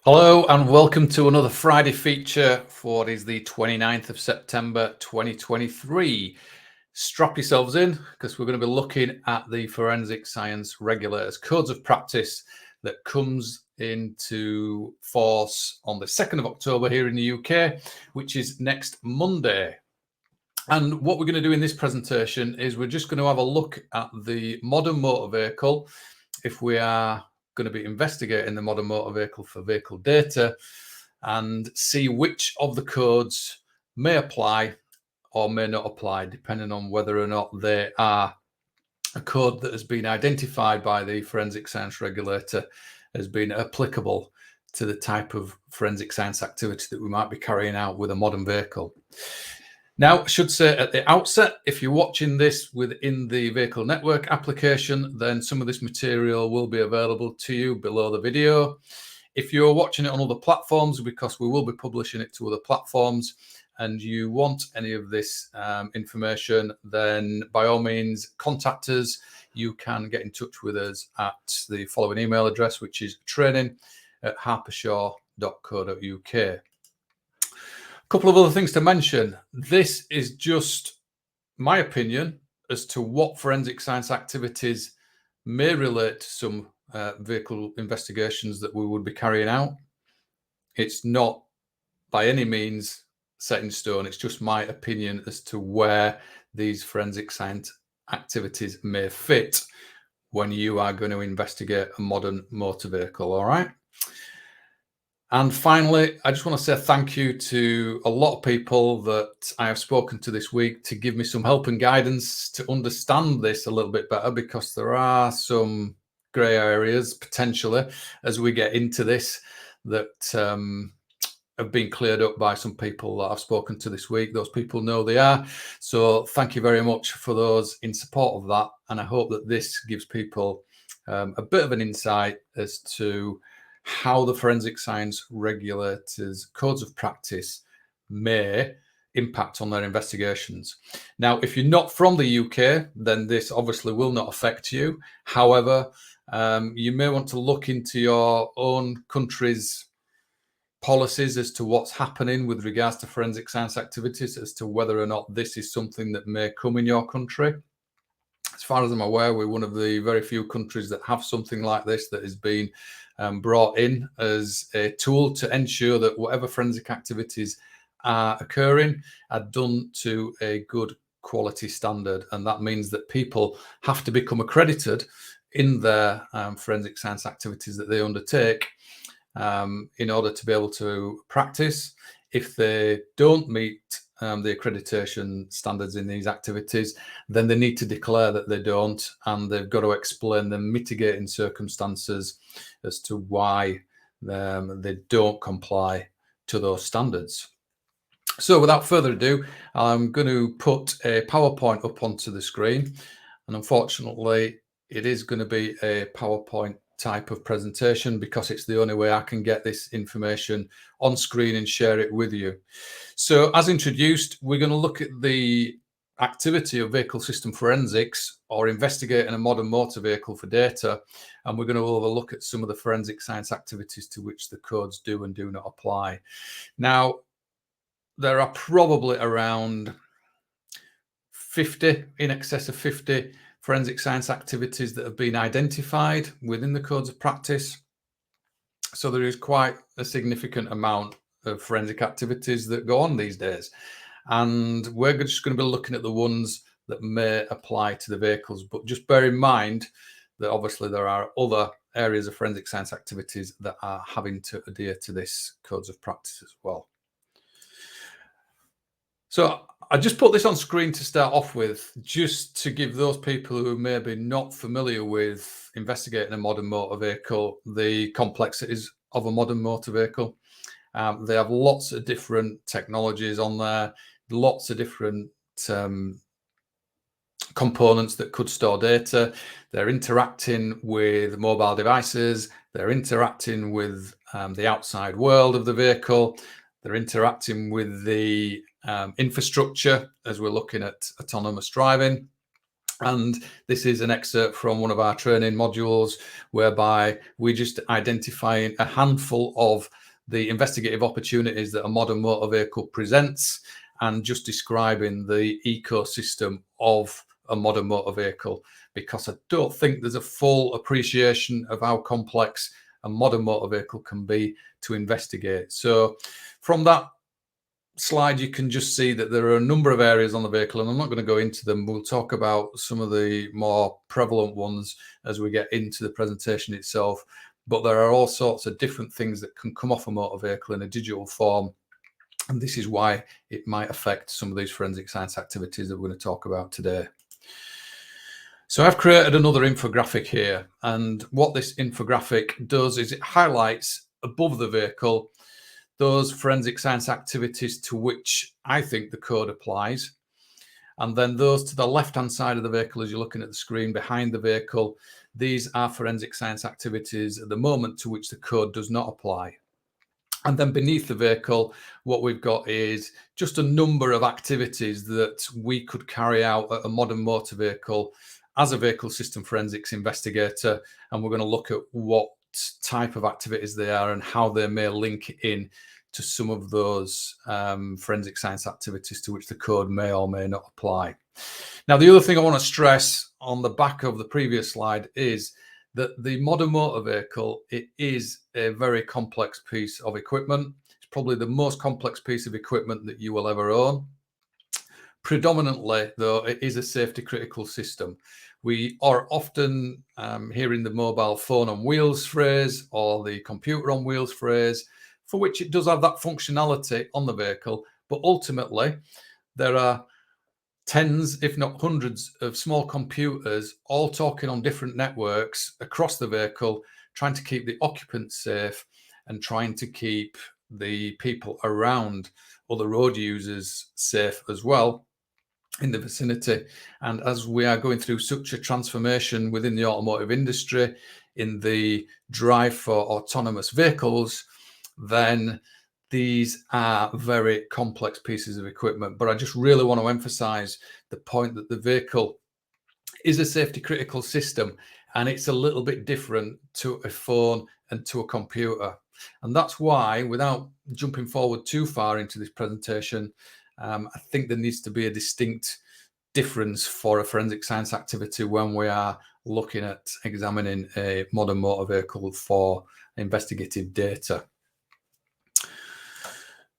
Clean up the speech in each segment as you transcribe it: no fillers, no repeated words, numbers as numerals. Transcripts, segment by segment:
Hello and welcome to another Friday feature for what is the 29th of September 2023. Strap yourselves in because we're going to be looking at the Forensic Science Regulators Codes of Practice that comes into force on the 2nd of October here in the UK, which is next Monday. And what we're going to do in this presentation is we're just going to have a look at the modern motor vehicle if we are going to be investigating the modern motor vehicle for vehicle data and see which of the codes may apply or may not apply, depending on whether or not they are a code that has been identified by the Forensic Science Regulator as being applicable to the type of forensic science activity that we might be carrying out with a modern vehicle. Now, I should say at the outset, if you're watching this within the Vehicle Network application, then some of this material will be available to you below the video. If you're watching it on other platforms, because we will be publishing it to other platforms, and you want any of this information, then by all means, contact us. You can get in touch with us at the following email address, which is training@harpershaw.co.uk. A couple of other things to mention. This is just my opinion as to what forensic science activities may relate to some vehicle investigations that we would be carrying out. It's not by any means set in stone. It's just my opinion as to where these forensic science activities may fit when you are going to investigate a modern motor vehicle. All right. And finally, I just want to say thank you to a lot of people that I have spoken to this week to give me some help and guidance to understand this a little bit better, because there are some grey areas potentially as we get into this that have been cleared up by some people that I've spoken to this week. Those people know they are. So thank you very much for those in support of that. And I hope that this gives people a bit of an insight as to how the Forensic Science Regulators Codes of Practice may impact on their investigations. Now, if you're not from the UK, then this obviously will not affect you. However, you may want to look into your own country's policies as to what's happening with regards to forensic science activities, as to whether or not this is something that may come in your country. As far as I'm aware, we're one of the very few countries that have something like this that has been brought in as a tool to ensure that whatever forensic activities are occurring are done to a good quality standard. And that means that people have to become accredited in their forensic science activities that they undertake in order to be able to practice. If they don't meet the accreditation standards in these activities, then they need to declare that they don't, and they've got to explain the mitigating circumstances as to why they don't comply to those standards. So without further ado, I'm going to put a PowerPoint up onto the screen, and unfortunately it is going to be a PowerPoint type of presentation because it's the only way I can get this information on screen and share it with you. So as introduced, we're going to look at the activity of vehicle system forensics, or investigating a modern motor vehicle for data, and we're going to have a look at some of the forensic science activities to which the codes do and do not apply. Now, there are probably around 50, in excess of 50 forensic science activities that have been identified within the codes of practice. So there is quite a significant amount of forensic activities that go on these days. And we're just going to be looking at the ones that may apply to the vehicles. But just bear in mind that obviously there are other areas of forensic science activities that are having to adhere to this codes of practice as well. So I just put this on screen to start off with, just to give those people who may be not familiar with investigating a modern motor vehicle the complexities of a modern motor vehicle. They have lots of different technologies on there, lots of different components that could store data. They're interacting with mobile devices. They're interacting with the outside world of the vehicle. They're interacting with the infrastructure as we're looking at autonomous driving. And this is an excerpt from one of our training modules whereby we just identifying a handful of the investigative opportunities that a modern motor vehicle presents and just describing the ecosystem of a modern motor vehicle, because I don't think there's a full appreciation of how complex a modern motor vehicle can be to investigate. So from that slide, you can just see that there are a number of areas on the vehicle, and I'm not going to go into them. We'll talk about some of the more prevalent ones as we get into the presentation itself. But there are all sorts of different things that can come off a motor vehicle in a digital form. And this is why it might affect some of these forensic science activities that we're going to talk about today. So I've created another infographic here. And what this infographic does is it highlights above the vehicle those forensic science activities to which I think the code applies. And then those to the left-hand side of the vehicle, as you're looking at the screen behind the vehicle, these are forensic science activities at the moment to which the code does not apply. And then beneath the vehicle, what we've got is just a number of activities that we could carry out at a modern motor vehicle as a vehicle system forensics investigator. And we're going to look at what type of activities they are and how they may link in to some of those forensic science activities to which the code may or may not apply. Now, the other thing I want to stress on the back of the previous slide is that the modern motor vehicle, it is a very complex piece of equipment. It's probably the most complex piece of equipment that you will ever own. Predominantly, though, it is a safety critical system. We are often hearing the mobile phone on wheels phrase or the computer on wheels phrase, for which it does have that functionality on the vehicle. But ultimately, there are tens, if not hundreds, of small computers all talking on different networks across the vehicle, trying to keep the occupants safe and trying to keep the people around other road users safe as well in the vicinity. And as we are going through such a transformation within the automotive industry in the drive for autonomous vehicles, then these are very complex pieces of equipment. But I just really want to emphasize the point that the vehicle is a safety critical system, and it's a little bit different to a phone and to a computer. And that's why, without jumping forward too far into this presentation, I think there needs to be a distinct difference for a forensic science activity when we are looking at examining a modern motor vehicle for investigative data.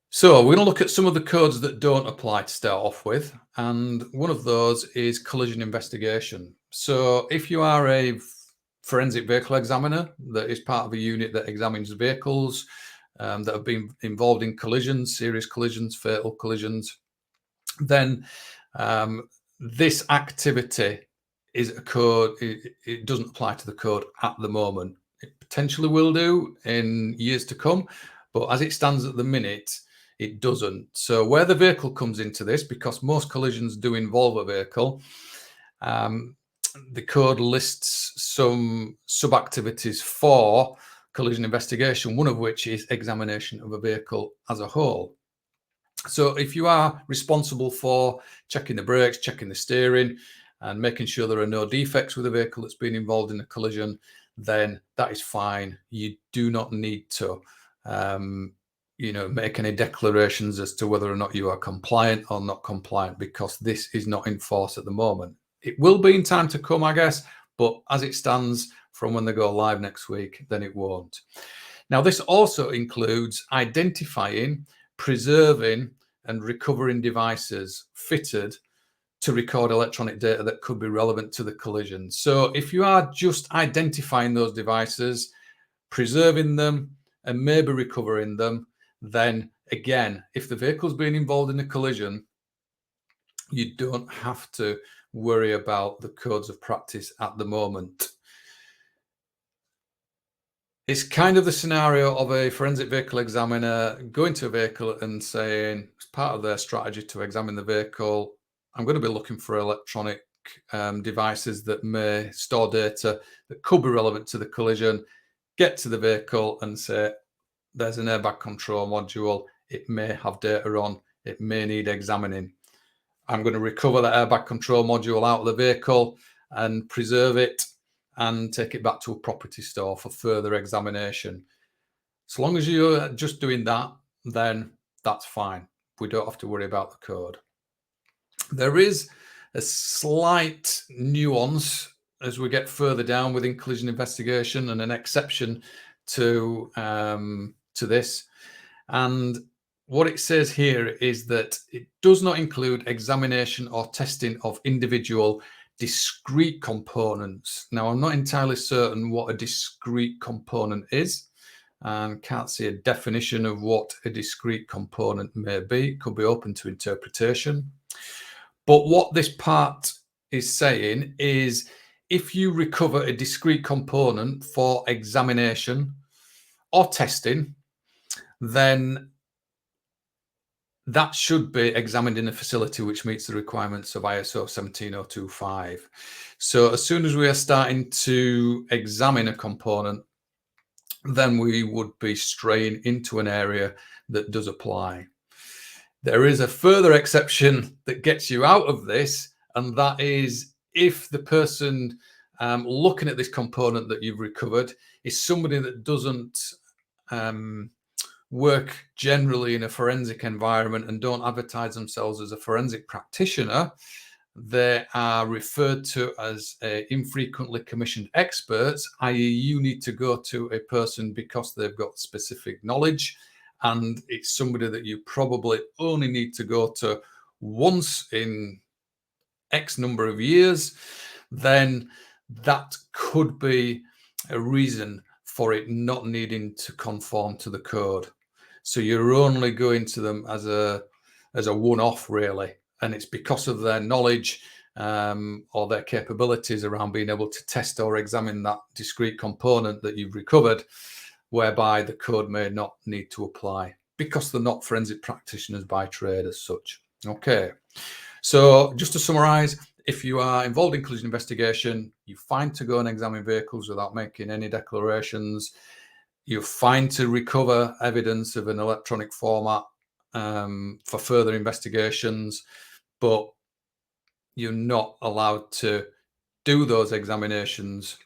So we're going to look at some of the codes that don't apply to start off with, and one of those is collision investigation. So if you are a forensic vehicle examiner that is part of a unit that examines vehicles that have been involved in collisions, serious collisions, fatal collisions, then this activity is a code. It doesn't apply to the code at the moment. It potentially will do in years to come, but as it stands at the minute, it doesn't. So where the vehicle comes into this, because most collisions do involve a vehicle, the code lists some sub-activities for collision investigation, one of which is examination of a vehicle as a whole. So if you are responsible for checking the brakes, checking the steering, and making sure there are no defects with a vehicle that's been involved in a collision, then that is fine. You do not need to make any declarations as to whether or not you are compliant or not compliant, because this is not in force at the moment. It will be in time to come, I guess, but as it stands from when they go live next week, then it won't. Now, this also includes identifying, preserving, and recovering devices fitted to record electronic data that could be relevant to the collision. So if you are just identifying those devices, preserving them, and maybe recovering them, then again, if the vehicle's been involved in a collision, you don't have to worry about the codes of practice at the moment. It's kind of the scenario of a forensic vehicle examiner going to a vehicle and saying, as part of their strategy to examine the vehicle, I'm going to be looking for electronic devices that may store data that could be relevant to the collision, get to the vehicle and say, there's an airbag control module, it may have data on, it may need examining. I'm going to recover the airbag control module out of the vehicle and preserve it and take it back to a property store for further examination. So long as you're just doing that, then that's fine. We don't have to worry about the code. There is a slight nuance as we get further down within collision investigation, and an exception to this. And what it says here is that it does not include examination or testing of individual discrete components. Now, I'm not entirely certain what a discrete component is, and can't see a definition of what a discrete component may be. It could be open to interpretation. But what this part is saying is, if you recover a discrete component for examination or testing, then that should be examined in a facility which meets the requirements of ISO 17025. So as soon as we are starting to examine a component, then we would be straying into an area that does apply. There is a further exception that gets you out of this, and that is if the person looking at this component that you've recovered is somebody that doesn't work generally in a forensic environment and don't advertise themselves as a forensic practitioner. They are referred to as infrequently commissioned experts, i.e. you need to go to a person because they've got specific knowledge, and it's somebody that you probably only need to go to once in X number of years. Then that could be a reason for it not needing to conform to the code. So you're only going to them as a one-off, really, and it's because of their knowledge or their capabilities around being able to test or examine that discrete component that you've recovered, whereby the code may not need to apply because they're not forensic practitioners by trade as such. Okay, so just to summarize, if you are involved in collision investigation, you're fine to go and examine vehicles without making any declarations. You're fine to recover evidence of an electronic format for further investigations, but you're not allowed to do those examinations,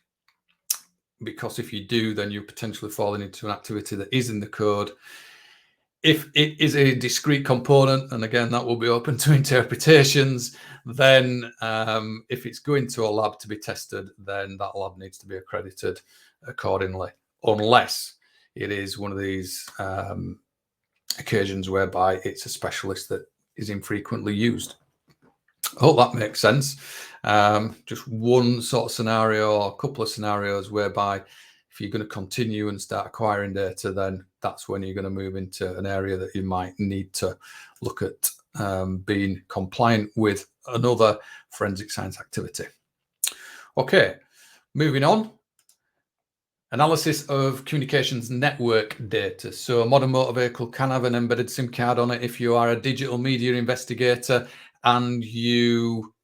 because if you do, then you're potentially falling into an activity that is in the code. If it is a discrete component, and again, that will be open to interpretations, then if it's going to a lab to be tested, then that lab needs to be accredited accordingly, unless it is one of these occasions whereby it's a specialist that is infrequently used. I hope that makes sense. Just one sort of scenario or a couple of scenarios whereby if you're going to continue and start acquiring data, then that's when you're going to move into an area that you might need to look at being compliant with another forensic science activity. Okay, moving on. Analysis of communications network data. So a modern motor vehicle can have an embedded SIM card on it if you are a digital media investigator and you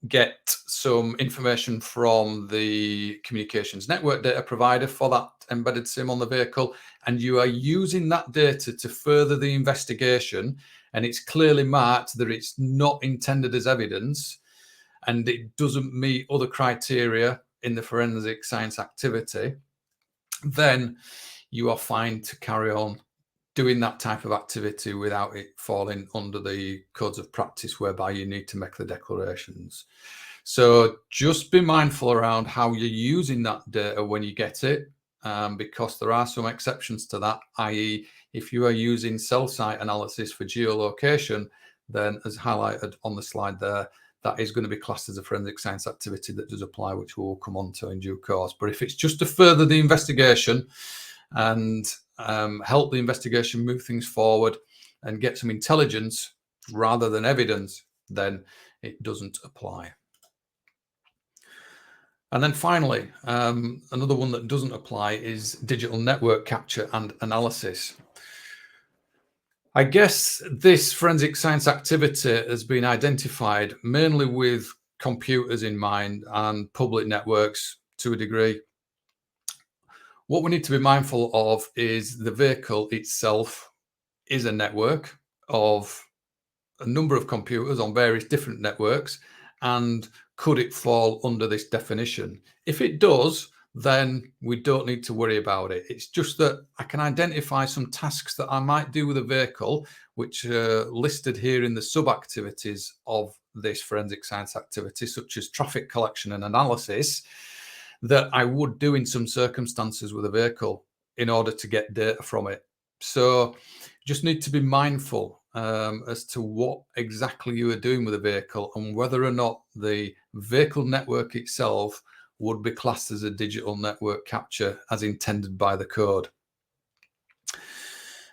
get some information from the communications network data provider for that embedded SIM on the vehicle, and you are using that data to further the investigation, and it's clearly marked that it's not intended as evidence and it doesn't meet other criteria in the forensic science activity, then you are fine to carry on doing that type of activity without it falling under the codes of practice whereby you need to make the declarations. So just be mindful around how you're using that data when you get it, because there are some exceptions to that, i.e. if you are using cell site analysis for geolocation, then as highlighted on the slide there, that is going to be classed as a forensic science activity that does apply, which we'll come on to in due course. But if it's just to further the investigation and help the investigation move things forward and get some intelligence rather than evidence, then it doesn't apply. And then finally, another one that doesn't apply is digital network capture and analysis. I guess this forensic science activity has been identified mainly with computers in mind and public networks to a degree. What we need to be mindful of is the vehicle itself is a network of a number of computers on various different networks, and could it fall under this definition? If it does, then we don't need to worry about it. It's just that I can identify some tasks that I might do with a vehicle, which are listed here in the sub-activities of this forensic science activity, such as traffic collection and analysis, that I would do in some circumstances with a vehicle in order to get data from it. So just need to be mindful as to what exactly you are doing with a vehicle and whether or not the vehicle network itself would be classed as a digital network capture as intended by the code.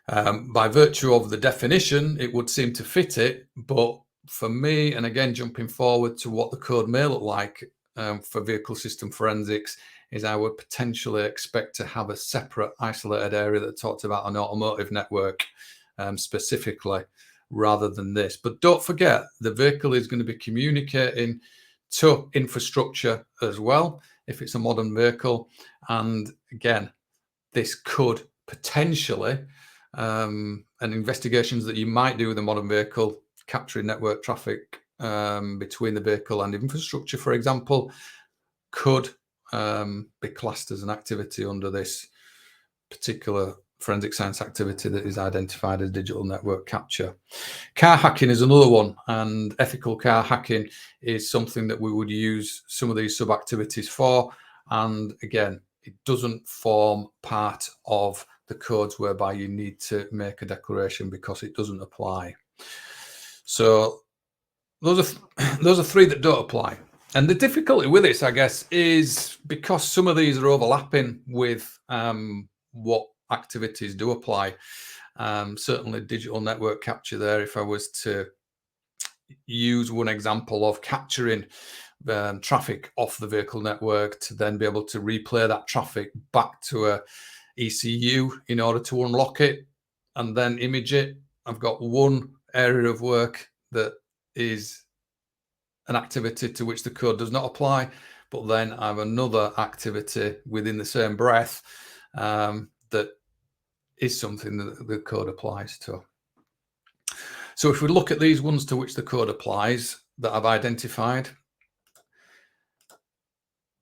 By virtue of the definition, it would seem to fit it, but for me, and again, jumping forward to what the code may look like for vehicle system forensics, is I would potentially expect to have a separate isolated area that talks about an automotive network specifically, rather than this. But don't forget, the vehicle is going to be communicating to infrastructure as well, if it's a modern vehicle. And again, this could potentially, and investigations that you might do with a modern vehicle, capturing network traffic between the vehicle and infrastructure, for example, could be classed as an activity under this particular forensic science activity that is identified as digital network capture. Car hacking is another one, and ethical car hacking is something that we would use some of these sub-activities for. And again, it doesn't form part of the codes whereby you need to make a declaration because it doesn't apply. So those are three that don't apply. And the difficulty with this, I guess, is because some of these are overlapping with what activities do apply. Certainly digital network capture there, if I was to use one example of capturing traffic off the vehicle network to then be able to replay that traffic back to a ECU in order to unlock it and then image it. I've got one area of work that is an activity to which the code does not apply, but then I have another activity within the same breath that is something that the code applies to. So if we look at these ones to which the code applies that I've identified,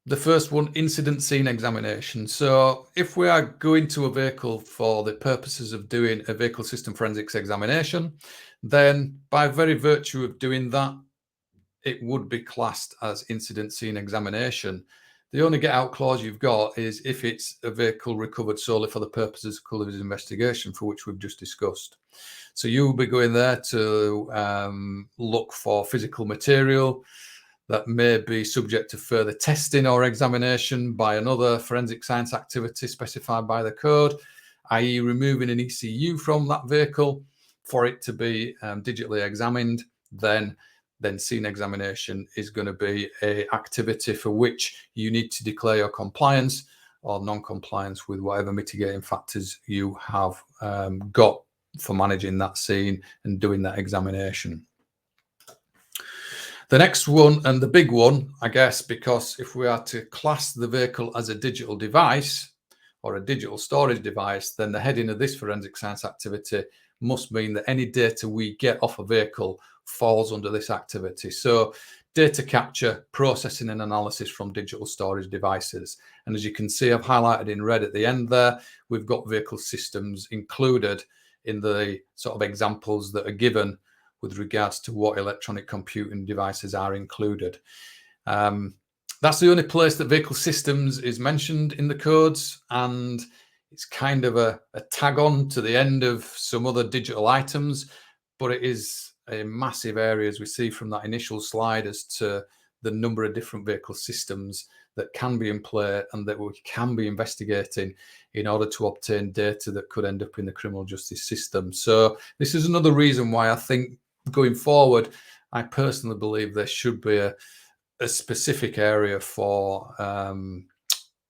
the first one, incident scene examination. So if we are going to a vehicle for the purposes of doing a vehicle system forensics examination, then by very virtue of doing that, it would be classed as incident scene examination. The only get out clause you've got is if it's a vehicle recovered solely for the purposes of Culliver's investigation, for which we've just discussed. So you will be going there to look for physical material that may be subject to further testing or examination by another forensic science activity specified by the code, i.e. removing an ECU from that vehicle for it to be digitally examined. Then scene examination is going to be an activity for which you need to declare your compliance or non-compliance with whatever mitigating factors you have got for managing that scene and doing that examination. The next one, and the big one, I guess, because if we are to class the vehicle as a digital device or a digital storage device, then the heading of this forensic science activity must mean that any data we get off a vehicle falls under this activity. So data capture, processing and analysis from digital storage devices. And as you can see, I've highlighted in red at the end there, we've got vehicle systems included in the sort of examples that are given with regards to what electronic computing devices are included. That's the only place that vehicle systems is mentioned in the codes, and it's kind of a tag on to the end of some other digital items, but it is a massive area, as we see from that initial slide, as to the number of different vehicle systems that can be in play and that we can be investigating in order to obtain data that could end up in the criminal justice system. So this is another reason why I think going forward, I personally believe there should be a specific area for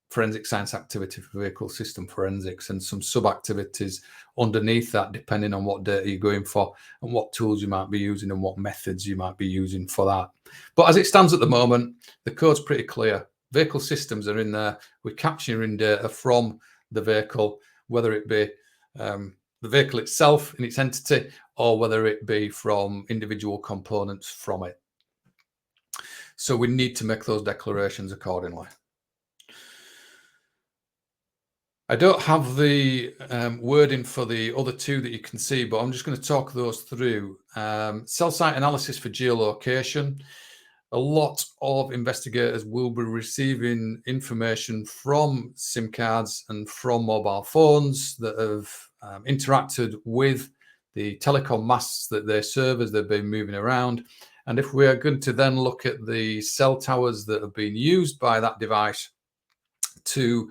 forensic science activity for vehicle system forensics and some sub-activities underneath that, depending on what data you're going for and what tools you might be using and what methods you might be using for that. But as it stands at the moment, the code's pretty clear. Vehicle systems are in there. We're capturing data from the vehicle, whether it be the vehicle itself in its entity or whether it be from individual components from it. So we need to make those declarations accordingly. I don't have the wording for the other two that you can see, but I'm just going to talk those through. Cell site analysis for geolocation. A lot of investigators will be receiving information from SIM cards and from mobile phones that have interacted with the telecom masts that they serve as they've been moving around. And if we are going to then look at the cell towers that have been used by that device to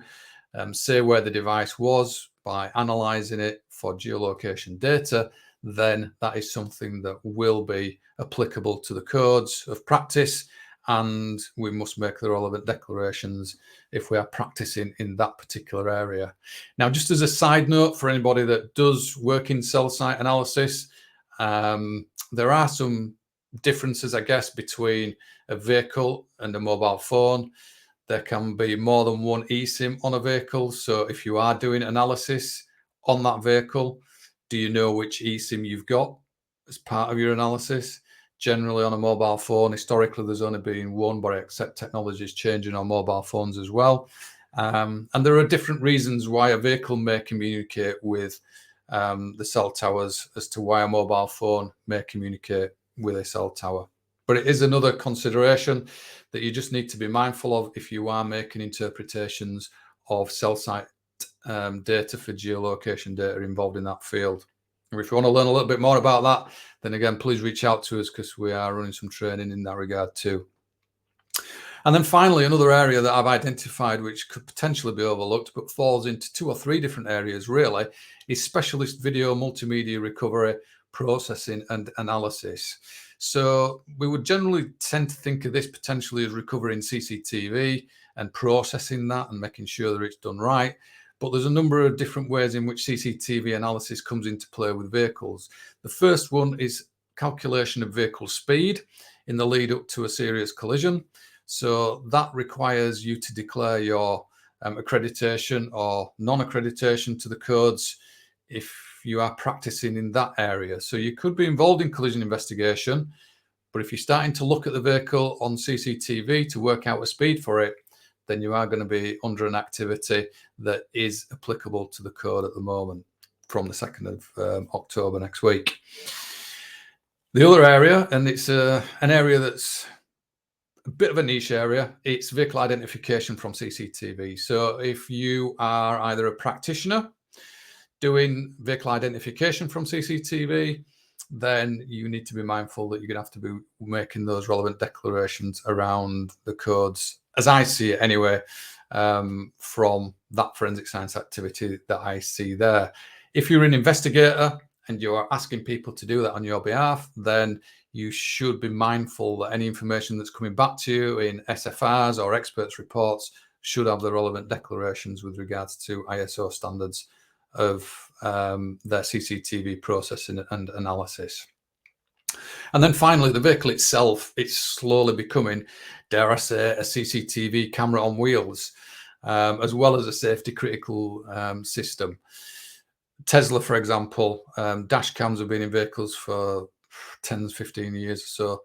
say where the device was by analyzing it for geolocation data, then that is something that will be applicable to the codes of practice, and we must make the relevant declarations if we are practicing in that particular area. Now, just as a side note for anybody that does work in cell site analysis, there are some differences, I guess, between a vehicle and a mobile phone. There can be more than one eSIM on a vehicle. So if you are doing analysis on that vehicle, do you know which eSIM you've got as part of your analysis? Generally on a mobile phone, historically, there's only been one, but I accept technology is changing on mobile phones as well. And there are different reasons why a vehicle may communicate with the cell towers as to why a mobile phone may communicate with a cell tower. But it is another consideration that you just need to be mindful of if you are making interpretations of cell site data for geolocation data involved in that field. And if you want to learn a little bit more about that, then again, please reach out to us because we are running some training in that regard too. And then finally, another area that I've identified which could potentially be overlooked but falls into 2 or 3 different areas really is specialist video multimedia recovery, processing and analysis. So we would generally tend to think of this potentially as recovering CCTV and processing that and making sure that it's done right. But there's a number of different ways in which CCTV analysis comes into play with vehicles. The first one is calculation of vehicle speed in the lead up to a serious collision. So that requires you to declare your accreditation or non-accreditation to the codes if you are practicing in that area. So you could be involved in collision investigation, but if you're starting to look at the vehicle on CCTV to work out a speed for it, then you are going to be under an activity that is applicable to the code at the moment from the 2nd of October next week. The other area, and it's an area that's a bit of a niche area, it's vehicle identification from CCTV. So if you are either a practitioner doing vehicle identification from CCTV, then you need to be mindful that you're going to have to be making those relevant declarations around the codes, as I see it anyway, from that forensic science activity that I see there. If you're an investigator and you're asking people to do that on your behalf, then you should be mindful that any information that's coming back to you in SFRs or experts reports should have the relevant declarations with regards to ISO standards of their CCTV processing and analysis. And then finally, the vehicle itself, it's slowly becoming, dare I say, a CCTV camera on wheels, as well as a safety critical system. Tesla, for example, dash cams have been in vehicles for 10, 15 years or so.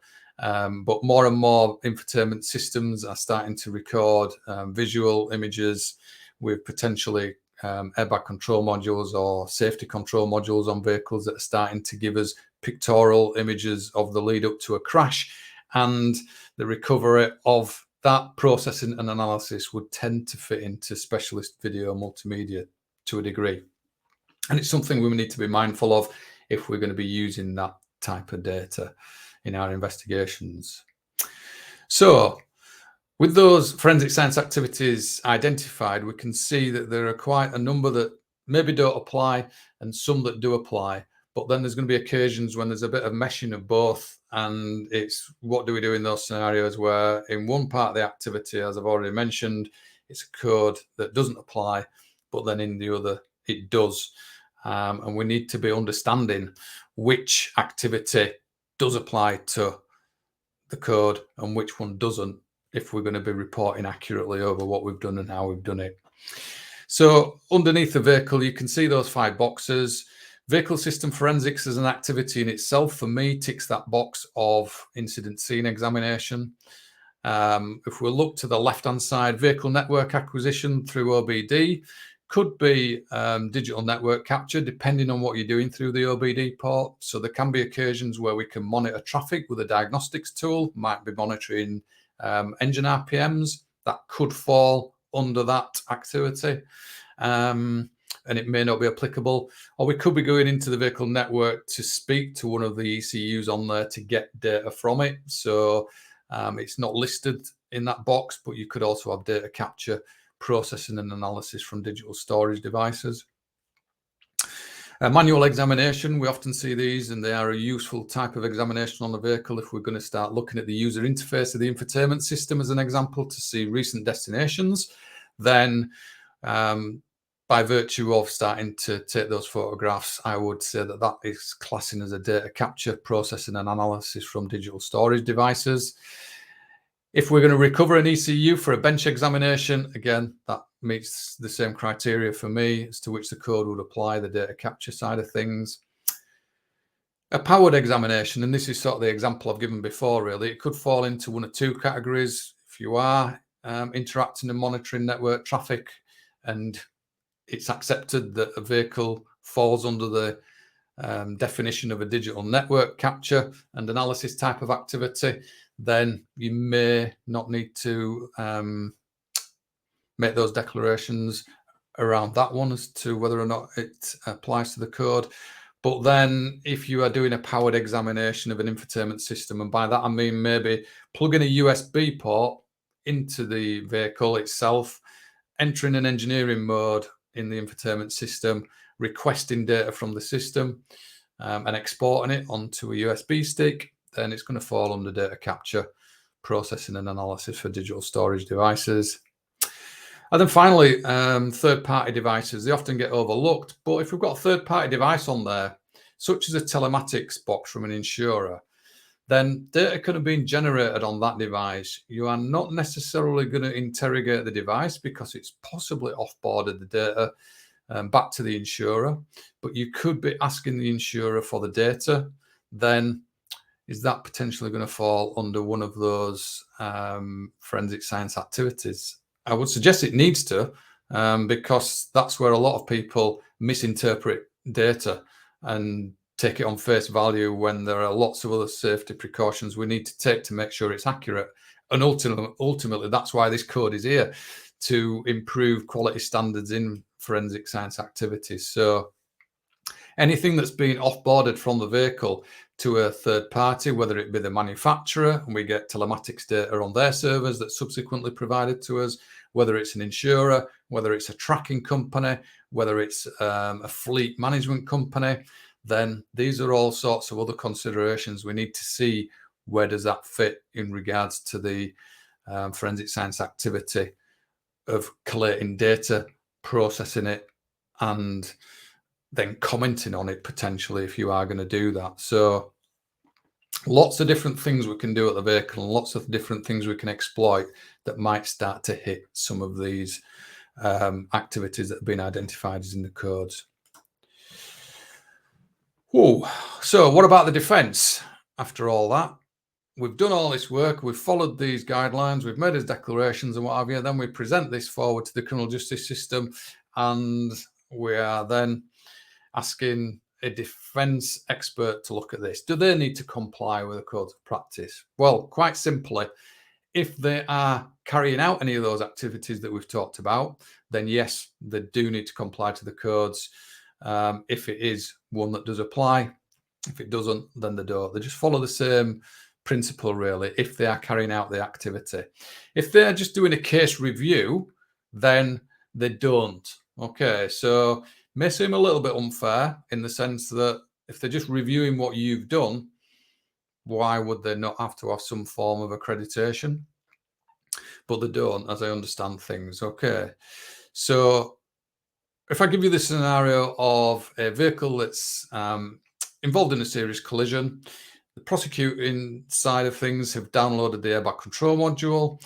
But more and more infotainment systems are starting to record visual images with potentially airbag control modules or safety control modules on vehicles that are starting to give us pictorial images of the lead up to a crash, and the recovery of that processing and analysis would tend to fit into specialist video multimedia to a degree. And it's something we need to be mindful of if we're going to be using that type of data in our investigations. So with those forensic science activities identified, we can see that there are quite a number that maybe don't apply and some that do apply. But then there's going to be occasions when there's a bit of meshing of both, and it's what do we do in those scenarios where in one part of the activity, as I've already mentioned, it's a code that doesn't apply, but then in the other it does. And we need to be understanding which activity does apply to the code and which one doesn't, if we're going to be reporting accurately over what we've done and how we've done it. So underneath the vehicle, you can see those 5 boxes. Vehicle system forensics as an activity in itself, for me, ticks that box of incident scene examination. If we look to the left-hand side, vehicle network acquisition through OBD could be digital network capture, depending on what you're doing through the OBD port. So there can be occasions where we can monitor traffic with a diagnostics tool, might be monitoring engine RPMs. That could fall under that activity. And it may not be applicable. Or we could be going into the vehicle network to speak to one of the ECUs on there to get data from it. So it's not listed in that box, but you could also have data capture, processing and analysis from digital storage devices. Manual examination, we often see these, and they are a useful type of examination on the vehicle if we're going to start looking at the user interface of the infotainment system as an example to see recent destinations. Then by virtue of starting to take those photographs, I would say that that is classing as a data capture, processing and analysis from digital storage devices. If we're going to recover an ECU for a bench examination, again, that meets the same criteria for me as to which the code would apply, the data capture side of things. A powered examination, and this is sort of the example I've given before, really. It could fall into one of two categories. If you are interacting and monitoring network traffic and it's accepted that a vehicle falls under the definition of a digital network capture and analysis type of activity, then you may not need to make those declarations around that one as to whether or not it applies to the code. But then if you are doing a powered examination of an infotainment system, and by that I mean maybe plugging a USB port into the vehicle itself, entering an engineering mode in the infotainment system, requesting data from the system and exporting it onto a USB stick, then it's going to fall under data capture, processing and analysis for digital storage devices. And then finally, third-party devices. They often get overlooked, but if we've got a third-party device on there, such as a telematics box from an insurer, then data could have been generated on that device. You are not necessarily going to interrogate the device because it's possibly off-boarded the data back to the insurer, but you could be asking the insurer for the data. Then is that potentially going to fall under one of those forensic science activities? I would suggest it needs to, because that's where a lot of people misinterpret data and take it on face value when there are lots of other safety precautions we need to take to make sure it's accurate. And ultimately, that's why this code is here, to improve quality standards in forensic science activities. So anything that's been off-boarded from the vehicle to a third party, whether it be the manufacturer, and we get telematics data on their servers that's subsequently provided to us, whether it's an insurer, whether it's a tracking company, whether it's a fleet management company, then these are all sorts of other considerations we need to see where does that fit in regards to the forensic science activity of collating data, processing it, and then commenting on it potentially if you are going to do that. So lots of different things we can do at the vehicle and lots of different things we can exploit that might start to hit some of these activities that have been identified as in the codes. Whoa. So what about the defense? After all that, we've done all this work, we've followed these guidelines, we've made his declarations and what have you, then we present this forward to the criminal justice system, and we are then asking a defense expert to look at this. Do they need to comply with the codes of practice? Well, quite simply, if they are carrying out any of those activities that we've talked about, then yes, they do need to comply to the codes. If it is one that does apply, if it doesn't, then they don't. They just follow the same principle, really, if they are carrying out the activity. If they're just doing a case review, then they don't. Okay, so may seem a little bit unfair in the sense that if they're just reviewing what you've done, why would they not have to have some form of accreditation? But they don't, as I understand things. Okay, so if I give you the scenario of a vehicle that's involved in a serious collision, the prosecuting side of things have downloaded the airbag control module.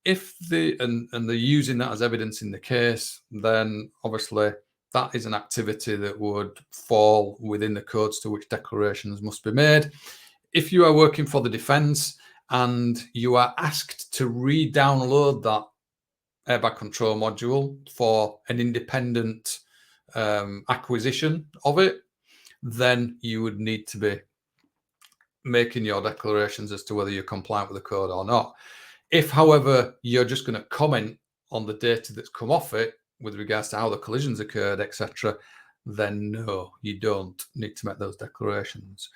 If and they're using that as evidence in the case, then obviously that is an activity that would fall within the codes to which declarations must be made. If you are working for the defence and you are asked to re-download that airbag control module for an independent acquisition of it, then you would need to be making your declarations as to whether you're compliant with the code or not. If, however, you're just going to comment on the data that's come off it with regards to how the collisions occurred, etc., then no, you don't need to make those declarations.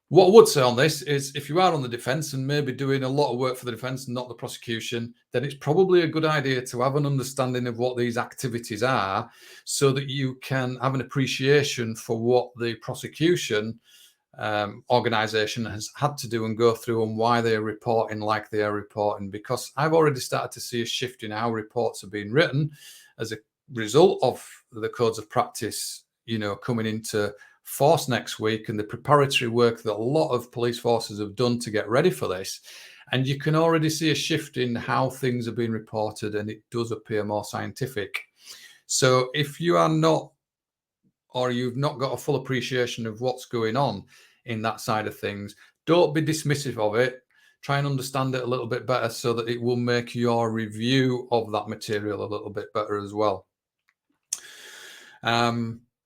What I would say on this is if you are on the defence and maybe doing a lot of work for the defence and not the prosecution, then it's probably a good idea to have an understanding of what these activities are so that you can have an appreciation for what the prosecution organisation has had to do and go through and why they are reporting like they are reporting. Because I've already started to see a shift in how reports are being written as a result of the codes of practice, coming into force next week and the preparatory work that a lot of police forces have done to get ready for this. And you can already see a shift in how things are being reported, and it does appear more scientific. So if you are not, or you've not got a full appreciation of what's going on in that side of things, don't be dismissive of it. Try and understand it a little bit better so that it will make your review of that material a little bit better as well.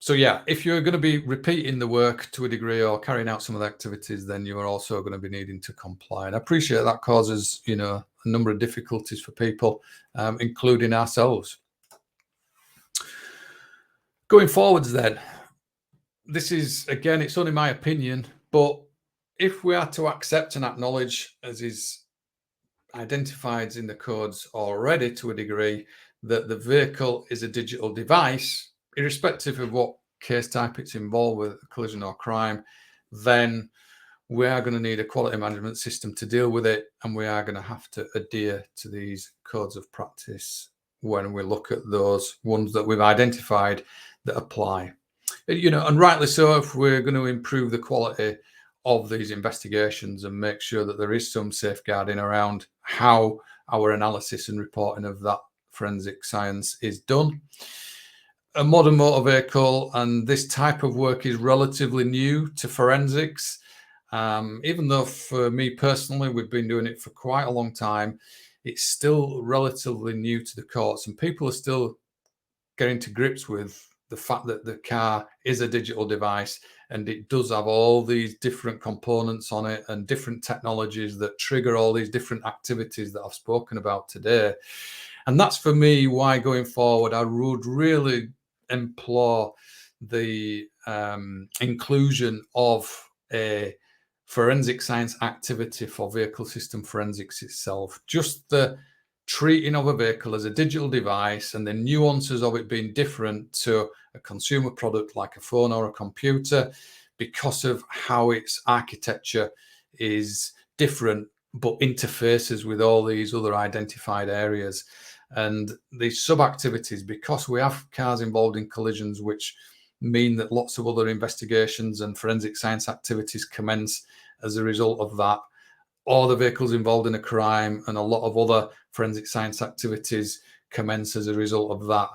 So yeah, if you're going to be repeating the work to a degree or carrying out some of the activities, then you are also going to be needing to comply. And I appreciate that causes, a number of difficulties for people, including ourselves. Going forwards then, this is, again, it's only my opinion, but if we are to accept and acknowledge, as is identified in the codes already to a degree, that the vehicle is a digital device, irrespective of what case type it's involved with, collision or crime, then we are going to need a quality management system to deal with it, and we are going to have to adhere to these codes of practice when we look at those ones that we've identified that apply. And rightly so, if we're going to improve the quality of these investigations and make sure that there is some safeguarding around how our analysis and reporting of that forensic science is done. A modern motor vehicle and this type of work is relatively new to forensics. Even though for me personally, we've been doing it for quite a long time, it's still relatively new to the courts, and people are still getting to grips with the fact that the car is a digital device and it does have all these different components on it and different technologies that trigger all these different activities that I've spoken about today. And that's for me why going forward I would really implore the inclusion of a forensic science activity for vehicle system forensics itself. Just the treating of a vehicle as a digital device and the nuances of it being different to a consumer product like a phone or a computer because of how its architecture is different but interfaces with all these other identified areas. And these sub-activities, because we have cars involved in collisions, which mean that lots of other investigations and forensic science activities commence as a result of that, or the vehicles involved in a crime and a lot of other forensic science activities commence as a result of that,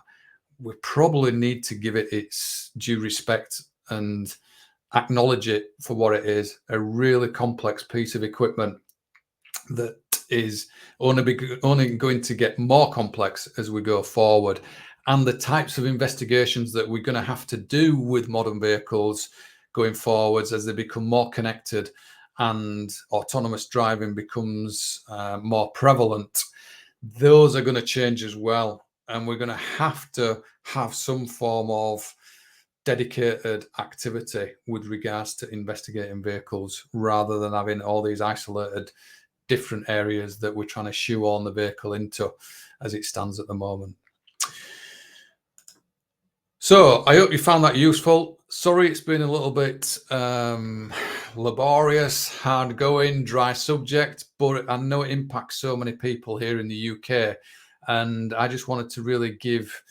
we probably need to give it its due respect and acknowledge it for what it is, a really complex piece of equipment that is only going to get more complex as we go forward. And the types of investigations that we're going to have to do with modern vehicles going forwards as they become more connected and autonomous driving becomes more prevalent, those are going to change as well. And we're going to have some form of dedicated activity with regards to investigating vehicles rather than having all these isolated different areas that we're trying to shoehorn the vehicle into as it stands at the moment. So I hope you found that useful. Sorry, it's been a little bit laborious, hard going, dry subject, but I know it impacts so many people here in the UK. And I just wanted to really give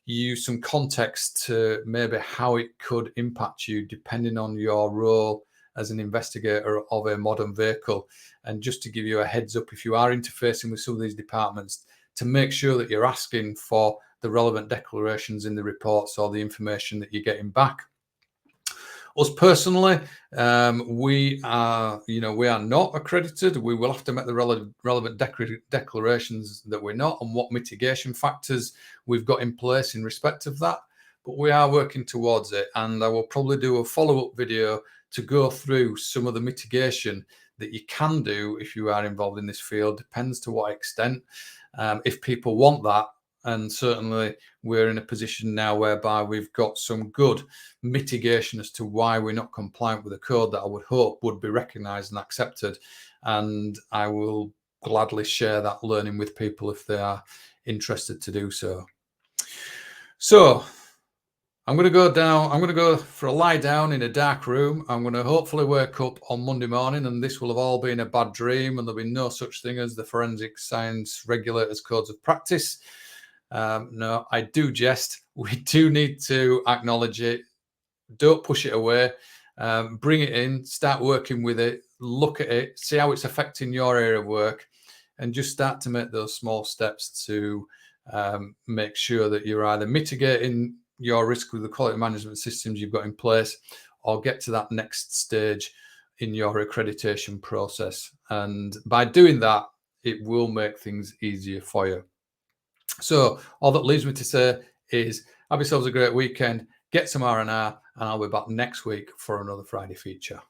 you some context to maybe how it could impact you depending on your role as an investigator of a modern vehicle. And just to give you a heads up, if you are interfacing with some of these departments, to make sure that you're asking for the relevant declarations in the reports or the information that you're getting back. Us personally, we are not accredited. We will have to make the relevant declarations that we're not, and what mitigation factors we've got in place in respect of that. But we are working towards it, and I will probably do a follow-up video to go through some of the mitigation that you can do if you are involved in this field. Depends to what extent, if people want that. And certainly we're in a position now whereby we've got some good mitigation as to why we're not compliant with a code that I would hope would be recognised and accepted. And I will gladly share that learning with people if they are interested to do so. So I'm going to go down. I'm going to go for a lie down in a dark room. I'm going to hopefully wake up on Monday morning, and this will have all been a bad dream, and there'll be no such thing as the Forensic Science Regulator's Codes of Practice. No, I do jest. We do need to acknowledge it. Don't push it away. Bring it in, start working with it, look at it, see how it's affecting your area of work, and just start to make those small steps to make sure that you're either mitigating your risk with the quality management systems you've got in place, or get to that next stage in your accreditation process. And by doing that, it will make things easier for you. So all that leaves me to say is have yourselves a great weekend, get some R&R, and I'll be back next week for another Friday feature.